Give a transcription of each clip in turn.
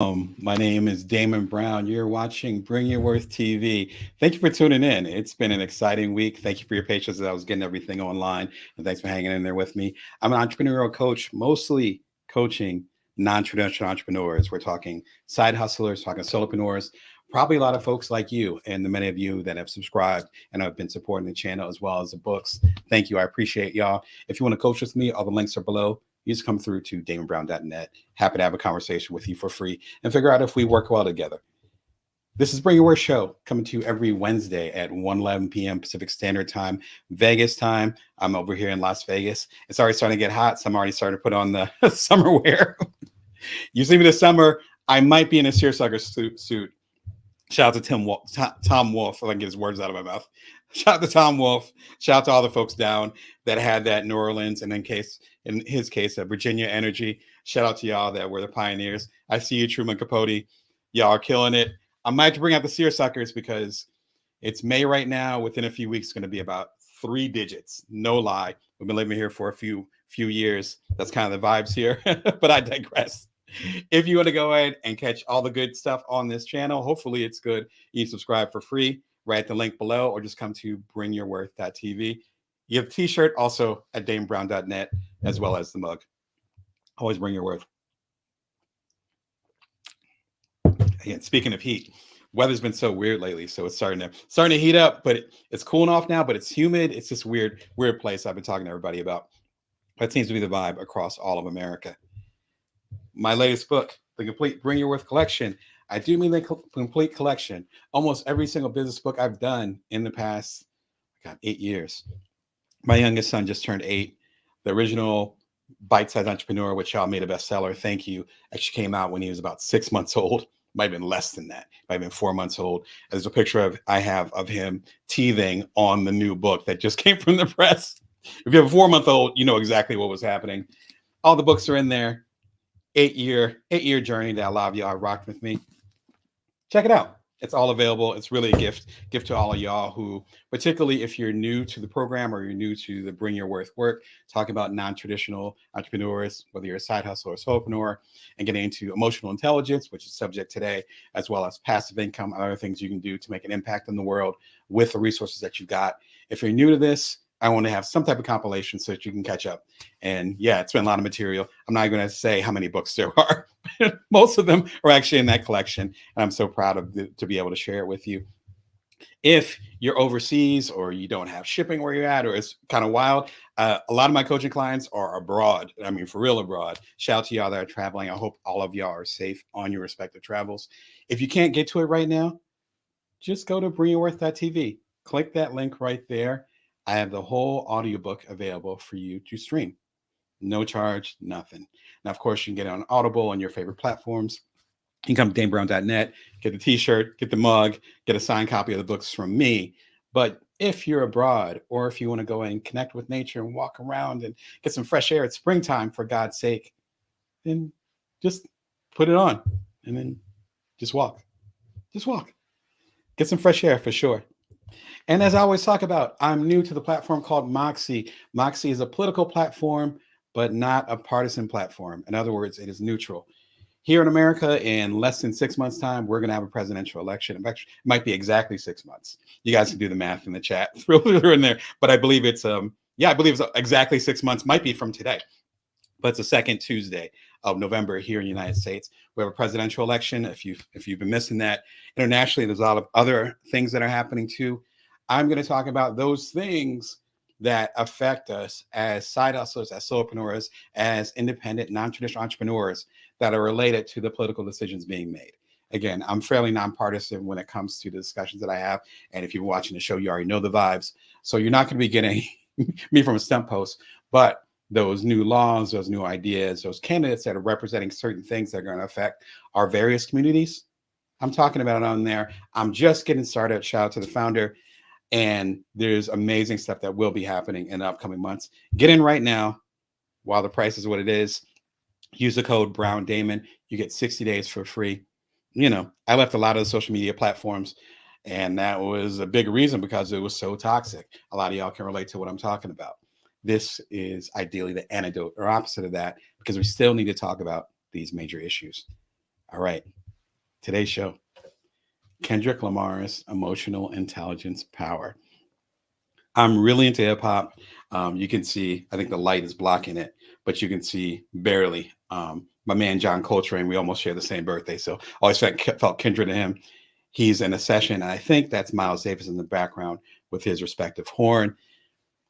My name is Damon Brown. You're watching Bring Your Worth TV. Thank you for tuning in. It's been an exciting week. Thank you for your patience as I was getting everything online. And thanks for hanging in there with me. I'm an entrepreneurial coach, mostly coaching non-traditional entrepreneurs. We're talking side hustlers, talking solopreneurs, probably a lot of folks like you and the many of you that have subscribed and have been supporting the channel as well as the books. Thank you. I appreciate y'all. If you want to coach with me, all the links are below. You just come through to damonbrown.net. Happy to have a conversation with you for free and figure out if we work well together. This is Bring Your Worth Show, coming to you every Wednesday at 1:11 p.m. Pacific Standard Time, Vegas time. I'm over here in Las Vegas. It's already starting to get hot, so I'm already starting to put on the summer wear. You see me this summer, I might be in a seersucker suit. Shout out to Tom Wolf. If I can get his words out of my mouth. Shout out to Tom Wolf. Shout out to all the folks down that had that New Orleans and in his case, Virginia energy. Shout out to y'all that were the pioneers. I see you, Truman Capote. Y'all are killing it. I might have to bring out the seersuckers because it's May right now. Within a few weeks, it's going to be about 3 digits. No lie. We've been living here for a few years. That's kind of the vibes here, but I digress. If you want to go ahead and catch all the good stuff on this channel, hopefully it's good. You can subscribe for free right at the link below, or just come to bringyourworth.tv. You have a t-shirt also at damebrown.net, as well as the mug. Always bring your worth. Again, speaking of heat, weather's been so weird lately, so it's starting to heat up, but it's cooling off now, but it's humid. It's this weird place I've been talking to everybody about. That seems to be the vibe across all of America. My latest book, the complete Bring Your Worth collection. I do mean the complete collection. Almost every single business book I've done in the past, 8 years. My youngest son just turned 8. The original Bite Size Entrepreneur, which y'all made a bestseller, thank you, actually came out when he was about 6 months old. Might have been less than that. Might have been 4 months old. There's a picture I have of him teething on the new book that just came from the press. If you have a 4-month-old, you know exactly what was happening. All the books are in there. 8-year journey that a lot of y'all rocked with me. Check it out. It's all available. It's really a gift to all of y'all who, particularly if you're new to the program or you're new to the Bring Your Worth work, talking about non-traditional entrepreneurs, whether you're a side hustle or solopreneur, and getting into emotional intelligence, which is subject today, as well as passive income and other things you can do to make an impact in the world with the resources that you've got. If you're new to this, I want to have some type of compilation so that you can catch up. And yeah, it's been a lot of material. I'm not going to say how many books there are. Most of them are actually in that collection. And I'm so proud to be able to share it with you. If you're overseas or you don't have shipping where you're at, or it's kind of wild, a lot of my coaching clients are abroad. I mean, for real abroad. Shout out to y'all that are traveling. I hope all of y'all are safe on your respective travels. If you can't get to it right now, just go to bringyourworth.tv. Click that link right there. I have the whole audiobook available for you to stream. No charge, nothing. Now, of course, you can get it on Audible on your favorite platforms. You can come to damebrown.net, get the t-shirt, get the mug, get a signed copy of the books from me. But if you're abroad, or if you want to go and connect with nature and walk around and get some fresh air, it's springtime, for God's sake, then just put it on and then just walk. Just walk. Get some fresh air for sure. And as I always talk about, I'm new to the platform called Moxie. Moxie is a political platform, but not a partisan platform. In other words, it is neutral. Here in America, in less than 6 months' time, we're going to have a presidential election. In fact, it might be exactly 6 months. You guys can do the math in the chat. Throw it in there. But I believe it's exactly 6 months. Might be from today. But it's the second Tuesday of November here in the United States. We have a presidential election. If you've been missing that, internationally, there's a lot of other things that are happening too. I'm going to talk about those things that affect us as side hustlers, as solopreneurs, as independent, non-traditional entrepreneurs that are related to the political decisions being made. Again, I'm fairly nonpartisan when it comes to the discussions that I have. And if you're watching the show, you already know the vibes. So you're not going to be getting me from a stump post, but those new laws, those new ideas, those candidates that are representing certain things that are going to affect our various communities, I'm talking about it on there. I'm just getting started. Shout out to the founder. And there's amazing stuff that will be happening in the upcoming months. Get in right now while the price is what it is. Use the code Brown Damon. You get 60 days for free. You know, I left a lot of the social media platforms, and that was a big reason because it was so toxic. A lot of y'all can relate to what I'm talking about. This is ideally the antidote or opposite of that, because we still need to talk about these major issues. All right, today's show, Kendrick Lamar's Emotional Intelligence Power. I'm really into hip hop. You can see, I think the light is blocking it, but you can see barely. My man John Coltrane, we almost share the same birthday, so always felt kindred to him. He's in a session, and I think that's Miles Davis in the background with his respective horn.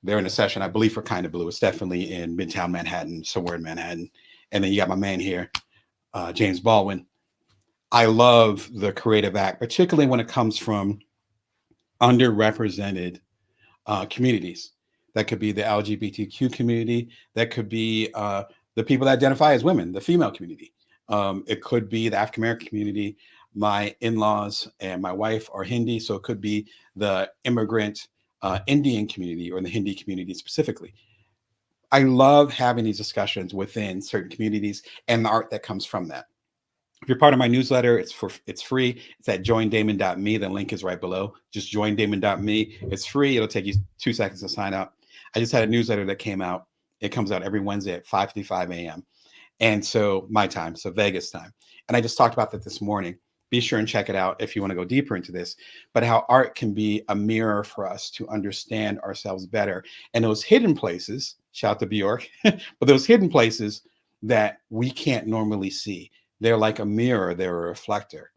They're in a session, I believe, for Kind of Blue. It's definitely in Midtown Manhattan, somewhere in Manhattan. And then you got my man here, James Baldwin. I love the creative act, particularly when it comes from underrepresented communities. That could be the LGBTQ community. That could be the people that identify as women, the female community. It could be the African American community. My in-laws and my wife are Hindi, so it could be the immigrant Indian community or the Hindi community specifically. I love having these discussions within certain communities and the art that comes from that. If you're part of my newsletter, it's free. It's at joindamon.me. The link is right below. Just joindamon.me. It's free. It'll take you 2 seconds to sign up. I just had a newsletter that came out. It comes out every Wednesday at 5:55 a.m. And so my time, so Vegas time. And I just talked about that this morning. Be sure and check it out if you want to go deeper into this, but how art can be a mirror for us to understand ourselves better. And those hidden places, shout out to Bjork, but those hidden places that we can't normally see, they're like a mirror, they're a reflector.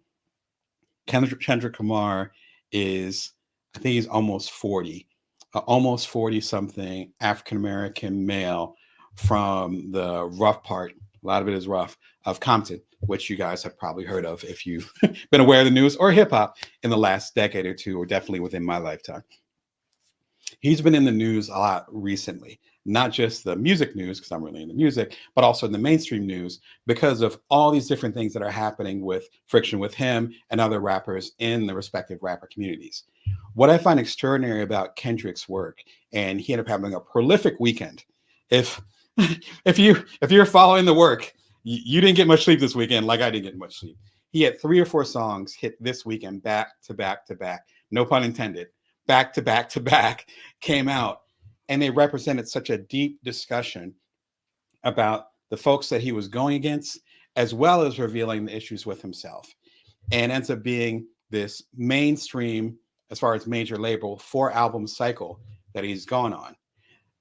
Kendrick Lamar is, I think he's almost 40 something African American male from the rough part. A lot of it is rough of Compton, which you guys have probably heard of if you've been aware of the news or hip hop in the last decade or two, or definitely within my lifetime. He's been in the news a lot recently, not just the music news, because I'm really into music, but also in the mainstream news because of all these different things that are happening with friction with him and other rappers in the respective rapper communities. What I find extraordinary about Kendrick's work, and he ended up having a prolific weekend. If if you're following the work, you didn't get much sleep this weekend, like I didn't get much sleep. He had 3 or 4 songs hit this weekend back to back to back. No pun intended. Back to back to back came out, and they represented such a deep discussion about the folks that he was going against, as well as revealing the issues with himself. And ends up being this mainstream, as far as major label, 4 album cycle that he's gone on.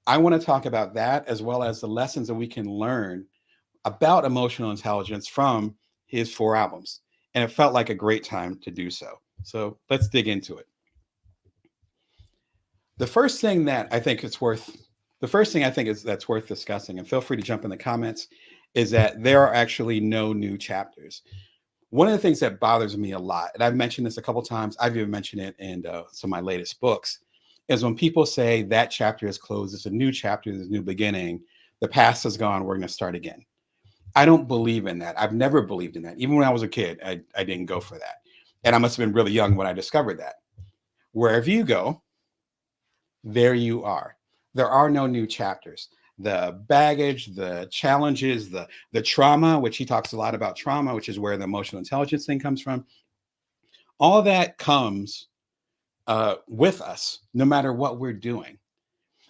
I want to talk about that as well as the lessons that we can learn about emotional intelligence from his 4 albums. And it felt like a great time to do so. So let's dig into it. The first thing that I think it's worth, the first thing I think is that's worth discussing, and feel free to jump in the comments, is that there are actually no new chapters. One of the things that bothers me a lot, and I've mentioned this a couple times, I've even mentioned it in some of my latest books, is when people say that chapter is closed, it's a new chapter, there's a new beginning, the past is gone, we're going to start again. I don't believe in that. I've never believed in that. Even when I was a kid, I didn't go for that. And I must have been really young when I discovered that. Wherever you go, there you are. There are no new chapters. The baggage, the challenges, the trauma, which he talks a lot about trauma, which is where the emotional intelligence thing comes from. All of that comes with us, no matter what we're doing.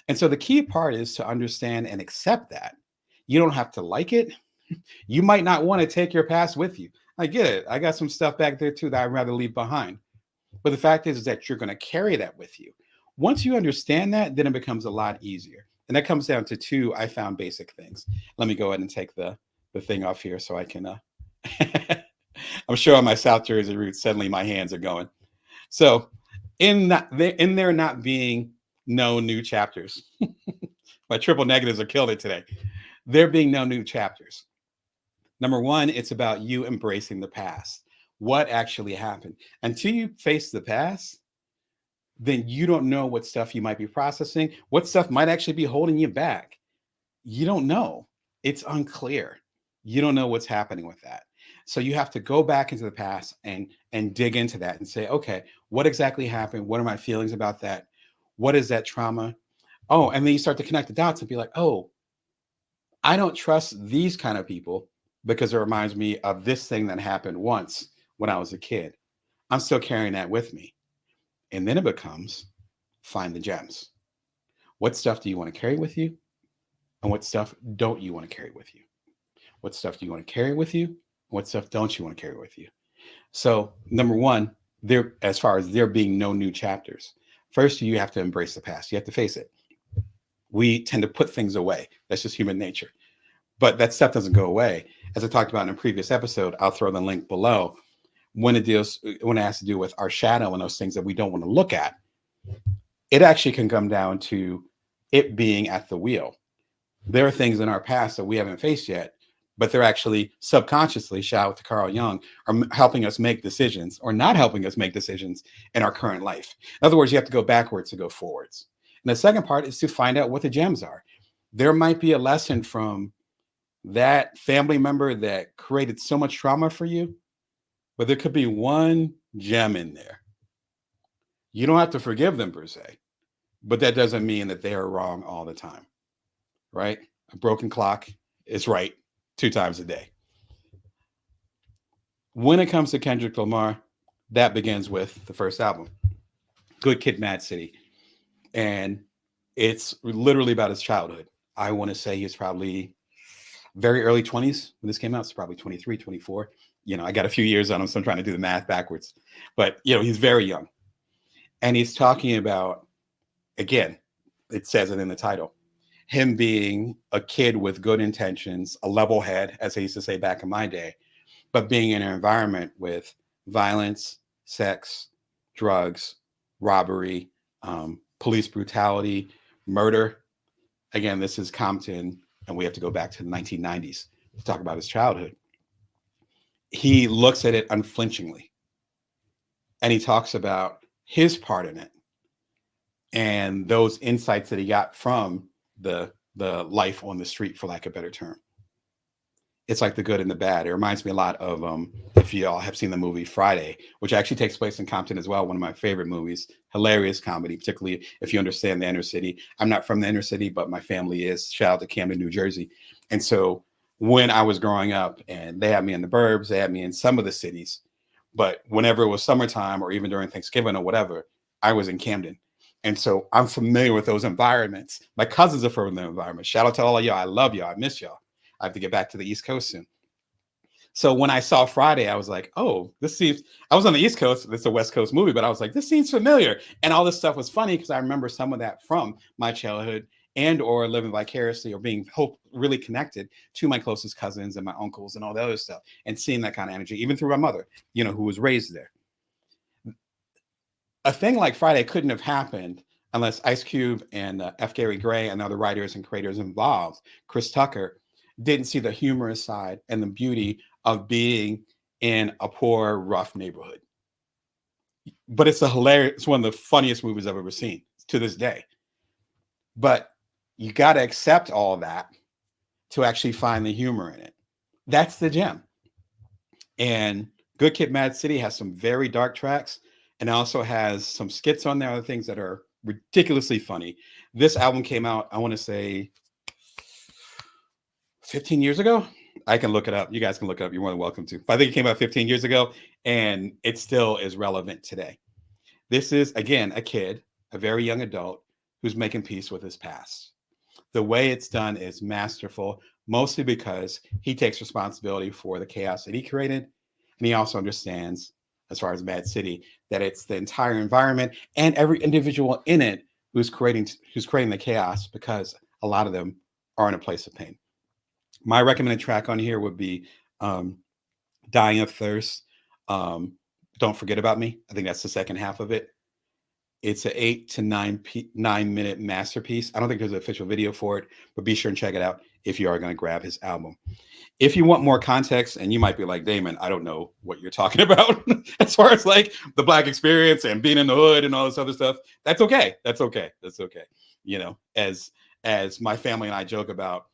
And so the key part is to understand and accept that. You don't have to like it. You might not want to take your past with you. I get it. I got some stuff back there too that I'd rather leave behind. But the fact is that you're going to carry that with you. Once you understand that, then it becomes a lot easier. And that comes down to 2, I found, basic things. Let me go ahead and take the thing off here so I can I'm sure on my South Jersey roots, suddenly my hands are going. So in there not being no new chapters, my triple negatives are killed it today. There being no new chapters. Number 1, it's about you embracing the past. What actually happened? Until you face the past, then you don't know what stuff you might be processing, what stuff might actually be holding you back. You don't know. It's unclear. You don't know what's happening with that. So you have to go back into the past and dig into that and say, okay, what exactly happened? What are my feelings about that? What is that trauma? Oh, and then you start to connect the dots and be like, oh, I don't trust these kind of people because it reminds me of this thing that happened once when I was a kid. I'm still carrying that with me. And then it becomes find the gems. What stuff do you want to carry with you? And what stuff don't you want to carry with you? What stuff do you want to carry with you? What stuff don't you want to carry with you? So number one, there, as far as there being no new chapters, first you have to embrace the past. You have to face it. We tend to put things away. That's just human nature. But that stuff doesn't go away. As I talked about in a previous episode, I'll throw the link below. When it has to do with our shadow and those things that we don't want to look at, it actually can come down to it being at the wheel. There are things in our past that we haven't faced yet, but they're actually subconsciously, shout out to Carl Jung, are helping us make decisions or not helping us make decisions in our current life. In other words, you have to go backwards to go forwards. And the second part is to find out what the gems are. There might be a lesson from that family member that created so much trauma for you, but there could be one gem in there. You don't have to forgive them per se, but that doesn't mean that they are wrong all the time, right? A broken clock is right 2 times a day. When it comes to Kendrick Lamar, that begins with the first album, Good Kid, M.A.A.D City. And it's literally about his childhood. I want to say he's probably very early 20s when this came out. It's probably 23, 24. I got a few years on him, so I'm trying to do the math backwards. But, he's very young. And he's talking about, again, it says it in the title, him being a kid with good intentions, a level head, as I used to say back in my day, but being in an environment with violence, sex, drugs, robbery, police brutality, murder. Again, this is Compton, and we have to go back to the 1990s to talk about his childhood. He looks at it unflinchingly, and he talks about his part in it and those insights that he got from the life on the street, for lack of a better term. It's like the good and the bad. It reminds me a lot of, if you all have seen the movie Friday, which actually takes place in Compton as well. One of my favorite movies, hilarious comedy, particularly if you understand the inner city. I'm not from the inner city, but my family is. Shout out to Camden, New Jersey. And so when I was growing up, and they had me in the burbs, they had me in some of the cities, but whenever it was summertime or even during Thanksgiving or whatever, I was in Camden. And so I'm familiar with those environments. My cousins are from the environment. Shout out to all of y'all. I love y'all. I miss y'all. I have to get back to the East Coast soon. So when I saw Friday, I was like, oh, I was on the East Coast. It's a West Coast movie, but I was like, this seems familiar. And all this stuff was funny because I remember some of that from my childhood and or living vicariously or being really connected to my closest cousins and my uncles and all the other stuff and seeing that kind of energy, even through my mother, who was raised there. A thing like Friday couldn't have happened unless Ice Cube and F. Gary Gray and other writers and creators involved, Chris Tucker, didn't see the humorous side and the beauty of being in a poor, rough neighborhood. But it's one of the funniest movies I've ever seen to this day. But you got to accept all that to actually find the humor in it. That's the gem. And Good Kid, M.A.A.D City has some very dark tracks and also has some skits on there, other things that are ridiculously funny. This album came out, I want to say, 15 years ago. I can look it up. You guys can look it up. You're more than welcome to. But I think it came out 15 years ago, and it still is relevant today. This is, again, a kid, a very young adult, who's making peace with his past. The way it's done is masterful, mostly because he takes responsibility for the chaos that he created. And he also understands, as far as M.A.A.D City, that it's the entire environment and every individual in it who's creating the chaos, because a lot of them are in a place of pain. My recommended track on here would be Dying of Thirst. Don't Forget About Me. I think that's the second half of it. It's an 8 to 9 minute masterpiece. I don't think there's an official video for it, but be sure and check it out if you are going to grab his album. If you want more context, and you might be like, Damon, I don't know what you're talking about as far as like the Black experience and being in the hood and all this other stuff. That's okay. That's okay. That's okay. As my family and I joke about,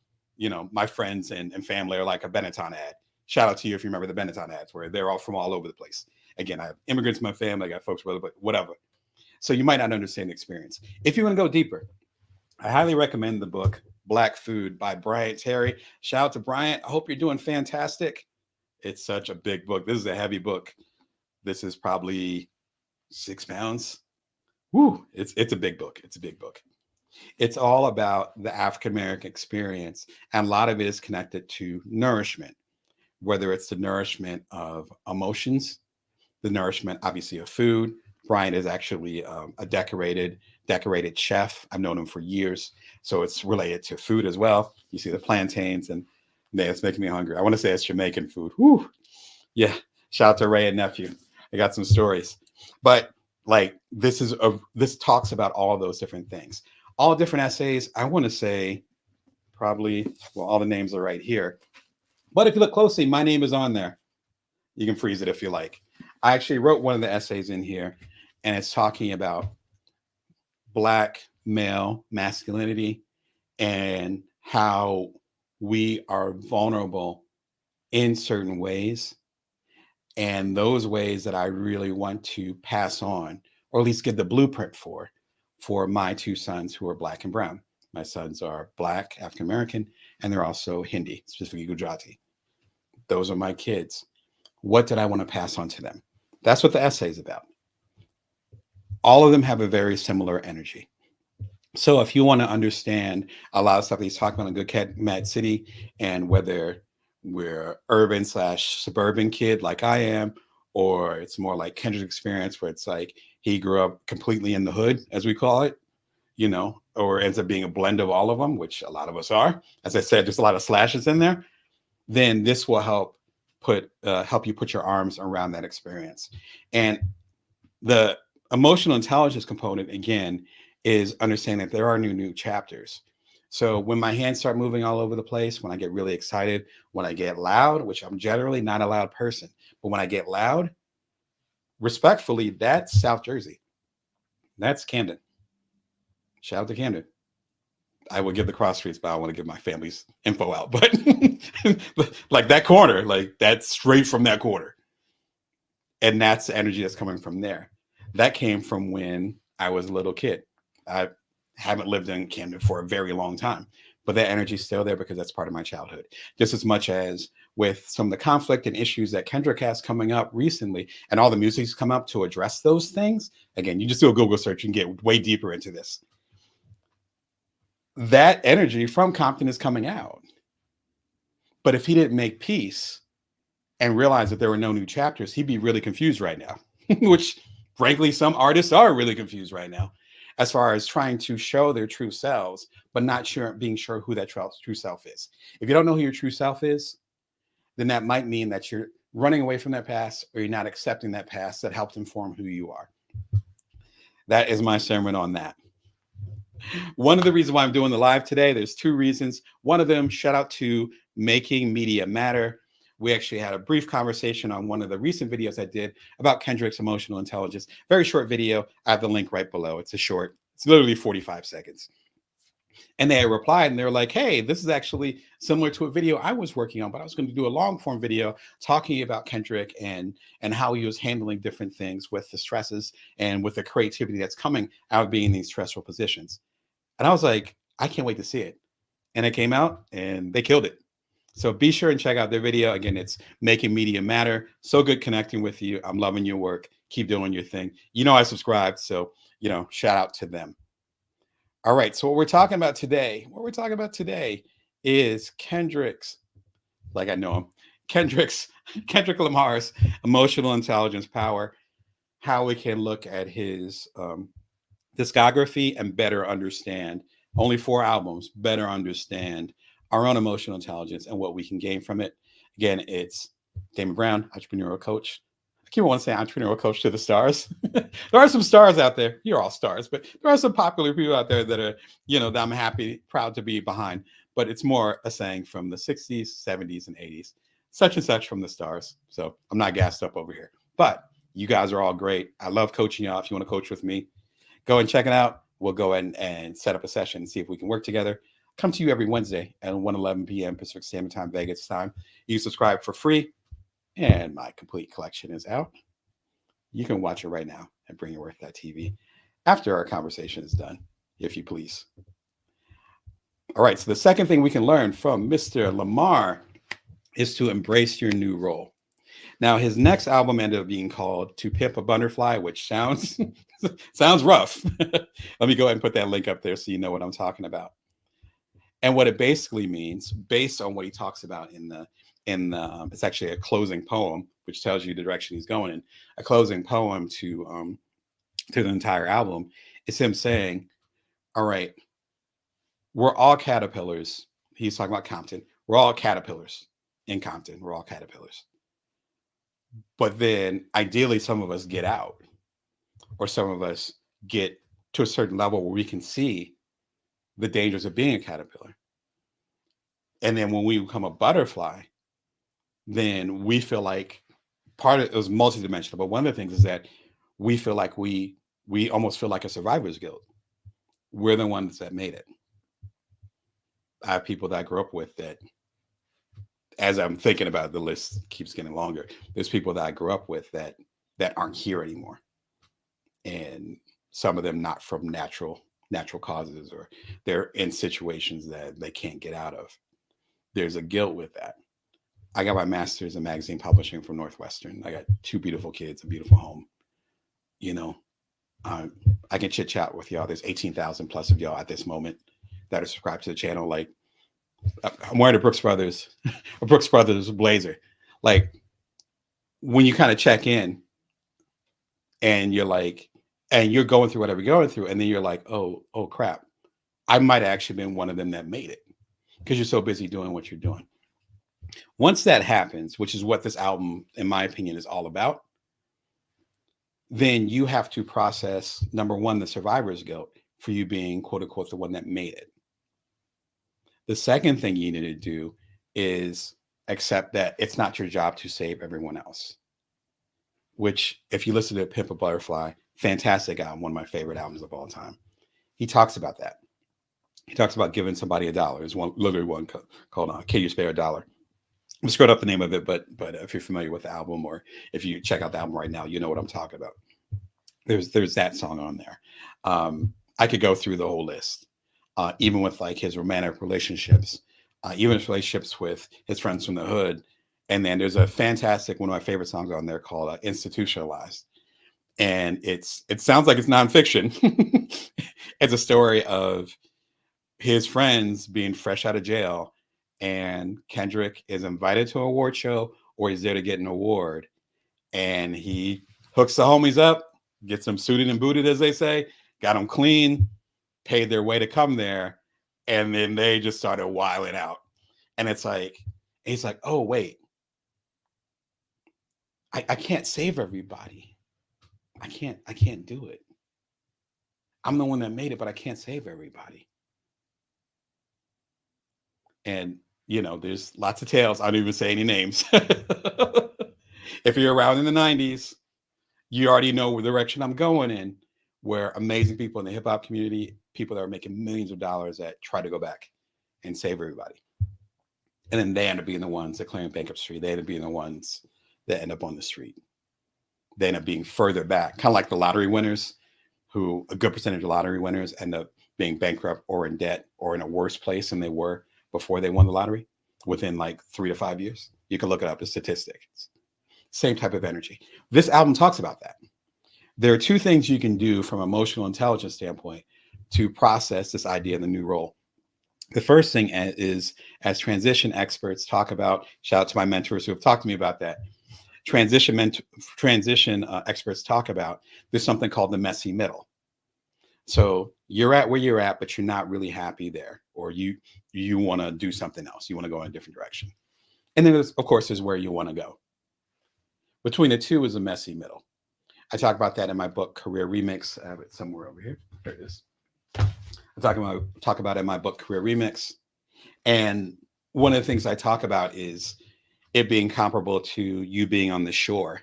my friends and family are like a Benetton ad. Shout out to you if you remember the Benetton ads, where they're all from all over the place. Again, I have immigrants in my family. I got folks, but whatever. So you might not understand the experience. If you want to go deeper, I highly recommend the book Black Food by Bryant Terry. Shout out to Bryant. I hope you're doing fantastic. It's such a big book. This is a heavy book. This is probably 6 pounds. Woo! It's a big book. It's a big book. It's all about the African American experience, and a lot of it is connected to nourishment. whether it's the nourishment of emotions, the nourishment, obviously, of food. Brian is actually a decorated chef. I've known him for years, so it's related to food as well. You see the plantains, and man, it's making me hungry. I want to say it's Jamaican food. Whew. Yeah. Shout out to Ray and nephew. I got some stories, but like this talks about all those different things, all different essays. I want to say probably, well, all the names are right here, but if you look closely, my name is on there. You can freeze it if you like. I actually wrote one of the essays in here, and it's talking about Black male masculinity and how we are vulnerable in certain ways. And those ways that I really want to pass on, or at least get the blueprint for my two sons who are Black and brown. My sons are Black, African American, and they're also Hindi, specifically Gujarati. Those are my kids. What did I want to pass on to them? That's what the essay is about. All of them have a very similar energy. So if you want to understand a lot of stuff that he's talking about in Good Cat, Mad City, and whether we're urban slash suburban kid like I am, or it's more like Kendrick's experience where it's like he grew up completely in the hood, as we call it, or ends up being a blend of all of them, which a lot of us are. As I said, there's a lot of slashes in there. Then this will help you put your arms around that experience. And the emotional intelligence component, again, is understanding that there are new chapters. So when my hands start moving all over the place, when I get really excited, when I get loud, which I'm generally not a loud person, but when I get loud, respectfully, that's South Jersey. That's Camden. Shout out to Camden. I would give the cross streets, but I want to give my family's info out. But like that corner, like that's straight from that corner. And that's the energy that's coming from there. That came from when I was a little kid. I haven't lived in Camden for a very long time, but that energy is still there because that's part of my childhood. Just as much as with some of the conflict and issues that Kendrick has coming up recently, and all the music's come up to address those things. Again, you just do a Google search and get way deeper into this. That energy from Compton is coming out. But if he didn't make peace and realize that there were no new chapters, he'd be really confused right now, which frankly, some artists are really confused right now as far as trying to show their true selves, but not being sure who that true self is. If you don't know who your true self is, then that might mean that you're running away from that past, or you're not accepting that past that helped inform who you are. That is my sermon on that. One of the reasons why I'm doing the live today, there's two reasons. One of them, shout out to Making Media Matter. We actually had a brief conversation on one of the recent videos I did about Kendrick's emotional intelligence. Very short video. I have the link right below. It's literally 45 seconds. And they replied and they were like, hey, this is actually similar to a video I was working on, but I was going to do a long form video talking about Kendrick and how he was handling different things with the stresses and with the creativity that's coming out of being in these stressful positions. And I was like, I can't wait to see it. And it came out and they killed it. So be sure and check out their video. Again, it's Making Media Matter. So good connecting with you. I'm loving your work. Keep doing your thing. I subscribed. So, shout out to them. All right. So what we're talking about today is Kendrick Lamar's emotional intelligence power, how we can look at his discography and better understand, only 4 albums, better understand our own emotional intelligence and what we can gain from it. Again, it's Damon Brown, entrepreneurial coach. I keep on saying entrepreneurial coach to the stars. There are some stars out there. You're all stars, but there are some popular people out there that are, that I'm proud to be behind. But it's more a saying from the 60s, 70s, and 80s, such and such from the stars. So I'm not gassed up over here. But you guys are all great. I love coaching y'all. If you want to coach with me, go and check it out. We'll go ahead and set up a session and see if we can work together. Come to you every Wednesday at 1:11 p.m. Pacific Standard Time, Vegas time. You subscribe for free, and my complete collection is out. You can watch it right now at BringItWorth.tv after our conversation is done, if you please. All right, so the second thing we can learn from Mr. Lamar is to embrace your new role. Now, his next album ended up being called To Pimp a Butterfly, which sounds rough. Let me go ahead and put that link up there so you know what I'm talking about. And what it basically means, based on what he talks about in in it's actually a closing poem, which tells you the direction he's going in. A closing poem to the entire album is him saying, "All right, we're all caterpillars." He's talking about Compton. We're all caterpillars in Compton. We're all caterpillars. But then ideally, some of us get out, or some of us get to a certain level where we can see the dangers of being a caterpillar. And then when we become a butterfly, then we feel like part of it was multidimensional. But one of the things is that we feel like we almost feel like a survivor's guilt. We're the ones that made it. I have people that I grew up with that, as I'm thinking about it, the list keeps getting longer. There's people that I grew up with that aren't here anymore, and some of them not from natural causes, or they're in situations that they can't get out of. There's a guilt with that. I got my master's in magazine publishing from Northwestern. I got two beautiful kids, a beautiful home. You know, um, I can chit chat with y'all. There's 18,000 plus of y'all at this moment that are subscribed to the channel. Like, I'm wearing a Brooks Brothers, a Brooks Brothers blazer. Like, when you kind of check in and you're like, and you're going through whatever you're going through, and then you're like, oh crap, I might have actually been one of them that made it, because you're so busy doing what you're doing. Once that happens, which is what this album, in my opinion, is all about, then you have to process, number one, the survivor's guilt for you being, quote unquote, the one that made it. The second thing you need to do is accept that it's not your job to save everyone else. Which, if you listen to Pimp a Butterfly, fantastic album, one of my favorite albums of all time, he talks about that. He talks about giving somebody $1. There's one, literally one called "Can You Spare a Dollar?" I screwed up the name of it, but if you're familiar with the album, or if you check out the album right now, you know what I'm talking about. There's that song on there. I could go through the whole list, even with like his romantic relationships, even his relationships with his friends from the hood. And then there's a fantastic, one of my favorite songs on there called "Institutionalized," and it sounds like it's nonfiction. It's a story of his friends being fresh out of jail, and Kendrick is invited to an award show, or he's there to get an award, and he hooks the homies up, gets them suited and booted, as they say, got them clean, paid their way to come there, and then they just started wilding out. And it's like, he's like, oh wait, I can't save everybody. I can't do it. I'm the one that made it, but I can't save everybody. And there's lots of tales. I don't even say any names. If you're around in the 90s, you already know the direction I'm going in, where amazing people in the hip hop community, people that are making millions of dollars, that try to go back and save everybody. And then they end up being the ones that claim bankruptcy. They end up being the ones that end up on the street. They end up being further back, kind of like the lottery winners, who a good percentage of lottery winners end up being bankrupt or in debt or in a worse place than they were before they won the lottery within like 3 to 5 years. You can look it up, the statistics. Same type of energy. This album talks about that. There are two things you can do from an emotional intelligence standpoint to process this idea of the new role. The first thing is, as transition experts talk about, shout out to my mentors who have talked to me about that. Transition experts talk about, there's something called the messy middle. So you're at where you're at, but you're not really happy there, or you want to do something else. You want to go in a different direction. And then, of course, is where you want to go. Between the two is a messy middle. I talk about that in my book, Career Remix. I have it somewhere over here. There it is. I talk about it in my book, Career Remix. And one of the things I talk about is it being comparable to you being on the shore,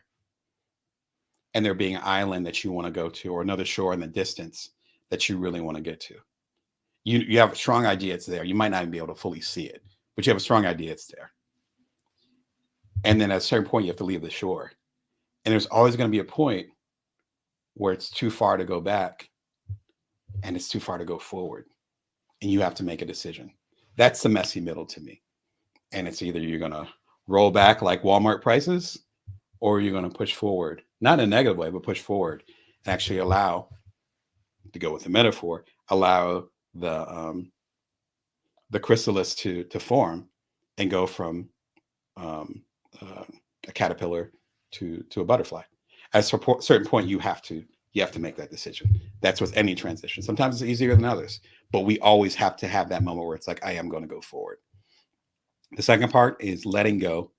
and there being an island that you want to go to, or another shore in the distance that you really want to get to. You have a strong idea it's there. You might not even be able to fully see it, but you have a strong idea it's there. And then at a certain point, you have to leave the shore. And there's always going to be a point where it's too far to go back, and it's too far to go forward. And you have to make a decision. That's the messy middle to me. And it's either you're going to roll back like Walmart prices, or you're going to push forward, not in a negative way, but push forward and actually allow, to go with the metaphor, allow the chrysalis to form and go from um, a caterpillar to a butterfly. At a certain point, you have to make that decision. That's with any transition. Sometimes it's easier than others, but we always have to have that moment where it's like, I am going to go forward. The second part is letting go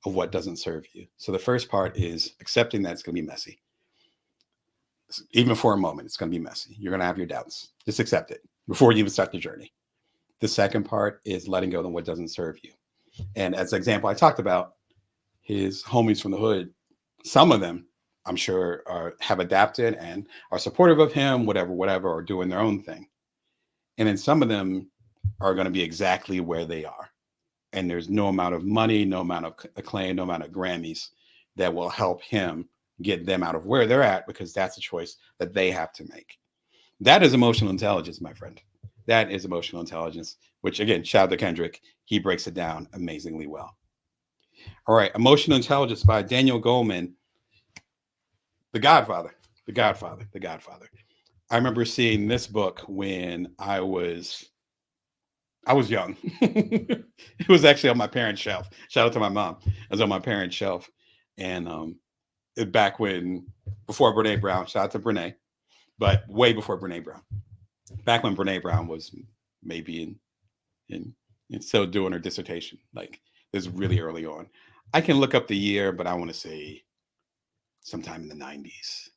of what doesn't serve you. So the first part is accepting that it's going to be messy. Even for a moment, it's going to be messy. You're going to have your doubts. Just accept it before you even start the journey. The second part is letting go of what doesn't serve you. And as an example, I talked about his homies from the hood. Some of them, I'm sure, have adapted and are supportive of him, whatever, or doing their own thing. And then some of them are going to be exactly where they are. And there's no amount of money, no amount of acclaim, no amount of Grammys that will help him get them out of where they're at, because that's a choice that they have to make. That is emotional intelligence, my friend. That is emotional intelligence, which, again, shout out to Kendrick. He breaks it down amazingly well. All right, Emotional Intelligence by Daniel Goleman, the Godfather, the Godfather, the Godfather. I remember seeing this book when I was young. It was actually on my parents' shelf. Shout out to my mom. It was on my parents' shelf. And back when, before Brene Brown, shout out to Brene, but way before Brene Brown. Back when Brene Brown was maybe in still doing her dissertation. Like, this is really early on. I can look up the year, but I want to say sometime in the 90s.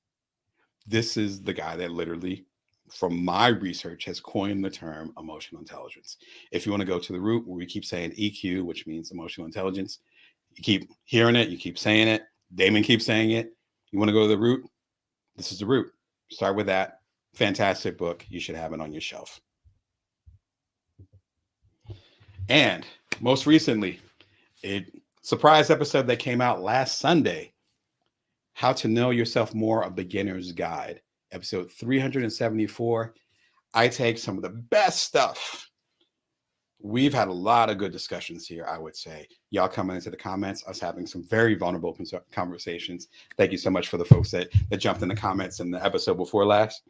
This is the guy that literally, from my research, has coined the term emotional intelligence. If you want to go to the root where we keep saying EQ, which means emotional intelligence, you keep hearing it, you keep saying it. Damon keeps saying it. You want to go to the root? This is the root. Start with that. Fantastic book. You should have it on your shelf. And most recently, a surprise episode that came out last Sunday, How to Know Yourself More, A Beginner's Guide, episode 374. I take some of the best stuff. We've had a lot of good discussions here, I would say. Y'all coming into the comments, us having some very vulnerable conversations. Thank you so much for the folks that jumped in the comments in the episode before last.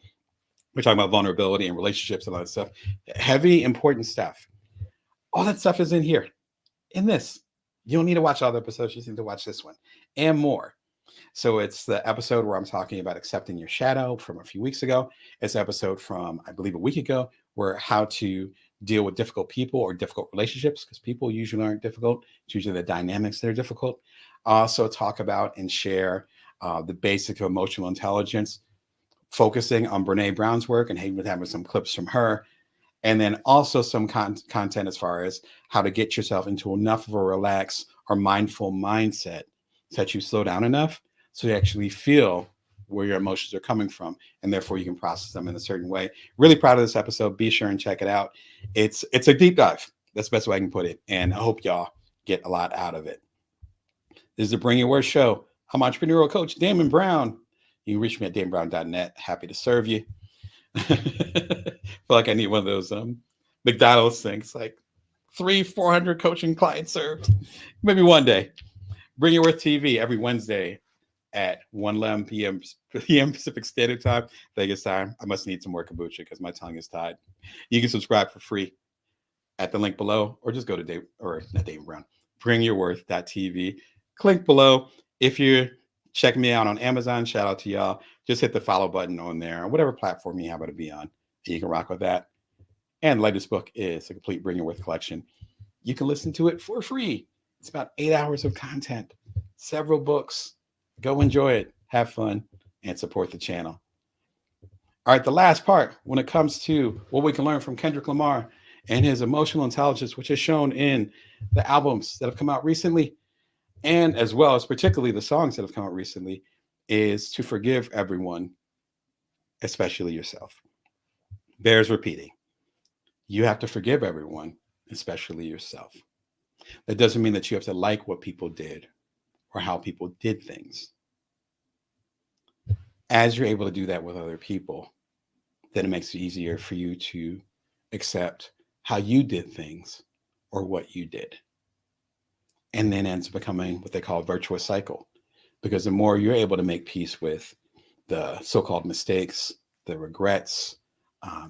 We're talking about vulnerability and relationships and all that stuff. Heavy, important stuff. All that stuff is in here, in this. You don't need to watch all the episodes. You just need to watch this one and more. So it's the episode where I'm talking about accepting your shadow from a few weeks ago. It's an episode from, I believe, a week ago, where how to deal with difficult people or difficult relationships, because people usually aren't difficult. It's usually the dynamics that are difficult. Also talk about and share the basics of emotional intelligence, focusing on Brene Brown's work and having some clips from her. And then also some content as far as how to get yourself into enough of a relaxed or mindful mindset so that you slow down enough so you actually feel where your emotions are coming from, and therefore you can process them in a certain way. Really proud of this episode. Be sure and check it out. It's a deep dive. That's the best way I can put it. And I hope y'all get a lot out of it. This is the Bring Your Worth Show. I'm entrepreneurial coach Damon Brown. You can reach me at damonbrown.net. Happy to serve you. Feel like I need one of those McDonald's things, like 300-400 coaching clients served. Maybe one day. Bring Your Worth TV every Wednesday at 1:11 p.m. Pacific Standard Time, Vegas time. I must need some more kombucha because my tongue is tied. You can subscribe for free at the link below, or just go to Damon Brown, bringyourworth.tv. Click below. If you're checking me out on Amazon, shout out to y'all. Just hit the follow button on there, or whatever platform you happen to be on. You can rock with that. And the latest book is the complete Bring Your Worth collection. You can listen to it for free. It's about 8 hours of content, several books. Go enjoy it, have fun, and support the channel. All right, the last part, when it comes to what we can learn from Kendrick Lamar and his emotional intelligence, which is shown in the albums that have come out recently, and as well as particularly the songs that have come out recently, is to forgive everyone, especially yourself. Bears repeating. You have to forgive everyone, especially yourself. That doesn't mean that you have to like what people did or how people did things. As you're able to do that with other people, then it makes it easier for you to accept how you did things or what you did. And then ends up becoming what they call a virtuous cycle. Because the more you're able to make peace with the so-called mistakes, the regrets,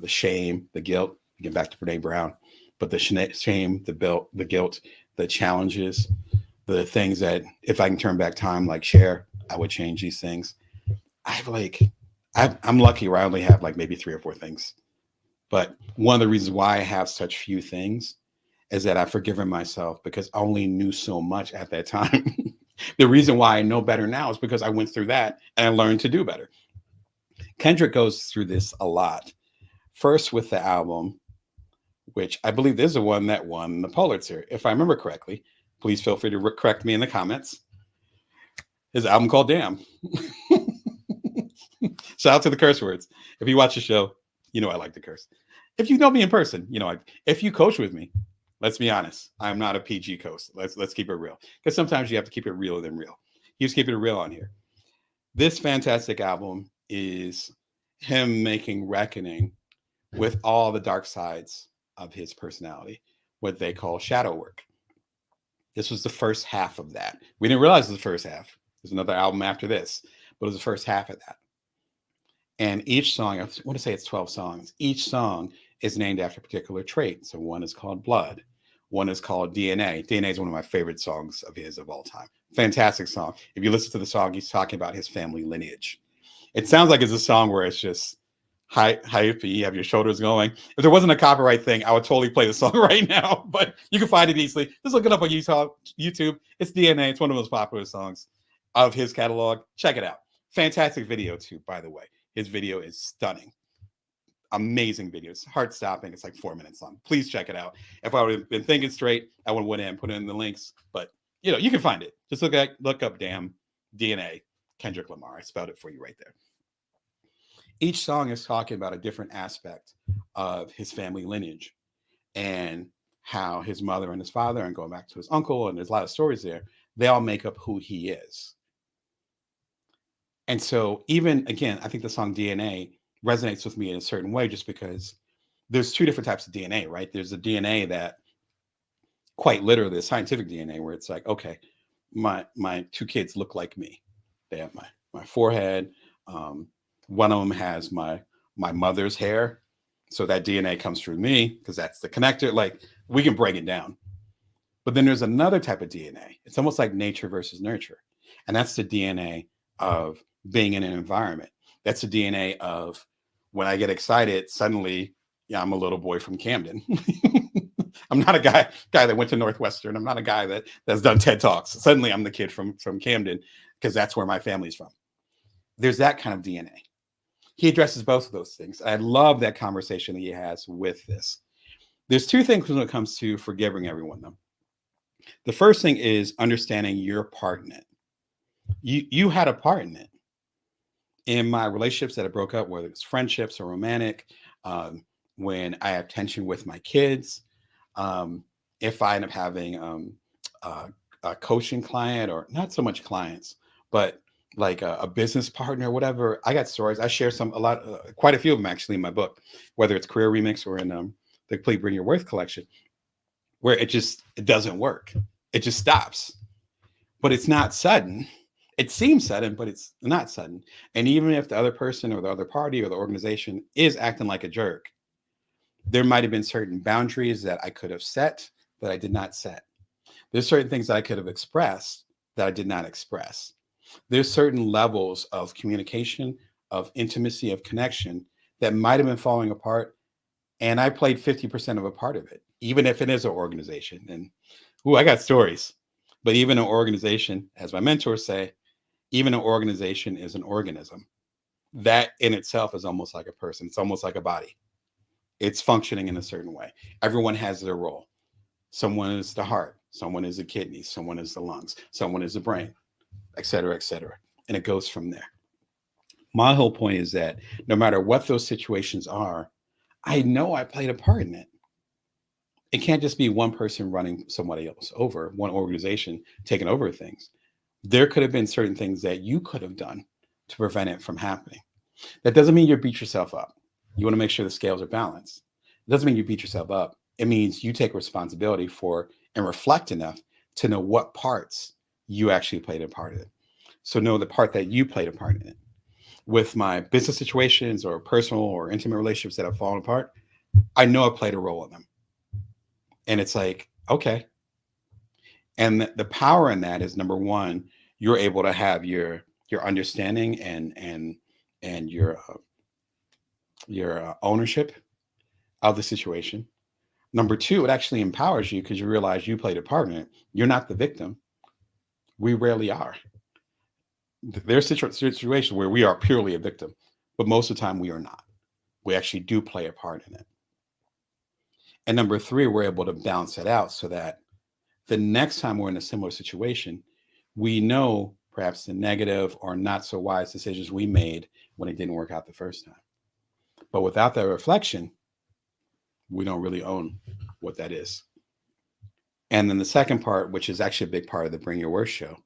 the shame, the guilt, get back to Brene Brown, but the shame, the guilt, the challenges, the things that if I can turn back time, like share, I would change these things. I've like, I'm lucky where I only have like maybe 3 or 4 things. But one of the reasons why I have such few things is that I've forgiven myself because I only knew so much at that time. The reason why I know better now is because I went through that and I learned to do better. Kendrick goes through this a lot. First with the album, which I believe is the one that won the Pulitzer, if I remember correctly. Please feel free to correct me in the comments. His album called Damn. Shout out to the curse words. If you watch the show, you know I like to curse. If you know me in person, you know if you coach with me, let's be honest. I'm not a PG coach. Let's keep it real. Because sometimes you have to keep it realer than real. He's keeping it real on here. This fantastic album is him making reckoning with all the dark sides of his personality, what they call shadow work. This was the first half of that. We didn't realize it was the first half. There's another album after this, but it was the first half of that. And each song, I want to say it's 12 songs. Each song is named after a particular trait. So one is called Blood. One is called DNA. DNA is one of my favorite songs of his of all time. Fantastic song. If you listen to the song, he's talking about his family lineage. It sounds like it's a song where it's just hype, you have your shoulders going. If there wasn't a copyright thing, I would totally play the song right now, but you can find it easily. Just look it up on YouTube. It's DNA. It's one of the most popular songs of his catalog. Check it out. Fantastic video too, by the way. His video is stunning. Amazing video. It's heart stopping. It's like 4 minutes long. Please check it out. If I would have been thinking straight, I would have went in and put in the links, but you can find it. Just look up Damn DNA, Kendrick Lamar. I spelled it for you right there. Each song is talking about a different aspect of his family lineage and how his mother and his father, and going back to his uncle, and there's a lot of stories there, they all make up who he is. And so even again, I think the song DNA resonates with me in a certain way just because there's 2 different types of DNA, right? There's the DNA that quite literally the scientific DNA where it's like, okay, my 2 kids look like me. They have my forehead. One of them has my mother's hair. So that DNA comes through me because that's the connector. Like we can break it down. But then there's another type of DNA. It's almost like nature versus nurture. And that's the DNA of being in an environment. That's the DNA of when I get excited, suddenly, yeah, I'm a little boy from Camden. I'm not a guy that went to Northwestern. I'm not a guy that's done TED Talks. Suddenly I'm the kid from Camden because that's where my family's from. There's that kind of DNA. He addresses both of those things. I love that conversation that he has with this. There's 2 things when it comes to forgiving everyone, though. The first thing is understanding your part in it. You had a part in it. In my relationships that I broke up, whether it's friendships or romantic, when I have tension with my kids, if I end up having a coaching client, or not so much clients, but like a business partner, whatever, I got stories. I share quite a few of them actually in my book, whether it's Career Remix or in the Complete Bring Your Worth collection, where it doesn't work. It just stops. But it's not sudden. It seems sudden, but it's not sudden. And even if the other person or the other party or the organization is acting like a jerk, there might have been certain boundaries that I could have set that I did not set. There's certain things that I could have expressed that I did not express. There's certain levels of communication, of intimacy, of connection that might have been falling apart. And I played 50% of a part of it, even if it is an organization. And I got stories. But even an organization, as my mentors say, even an organization is an organism. That in itself is almost like a person. It's almost like a body. It's functioning in a certain way. Everyone has their role. Someone is the heart. Someone is the kidneys. Someone is the lungs. Someone is the brain, et cetera, et cetera. And it goes from there. My whole point is that no matter what those situations are, I know I played a part in it. It can't just be one person running somebody else over, one organization taking over things. There could have been certain things that you could have done to prevent it from happening. That doesn't mean you beat yourself up. You want to make sure the scales are balanced. It doesn't mean you beat yourself up. It means you take responsibility for and reflect enough to know what parts you actually played a part in it. So know the part that you played a part in it. With my business situations or personal or intimate relationships that have fallen apart, I know I played a role in them. And it's like, okay, And the power in that is, number one, you're able to have your understanding and your ownership of the situation. Number two, it actually empowers you because you realize you played a part in it. You're not the victim. We rarely are. There's situations where we are purely a victim, but most of the time we are not. We actually do play a part in it. And number three, we're able to balance it out so that the next time we're in a similar situation, we know perhaps the negative or not so wise decisions we made when it didn't work out the first time. But without that reflection, we don't really own what that is. And then the second part, which is actually a big part of the Bring Your Worst show,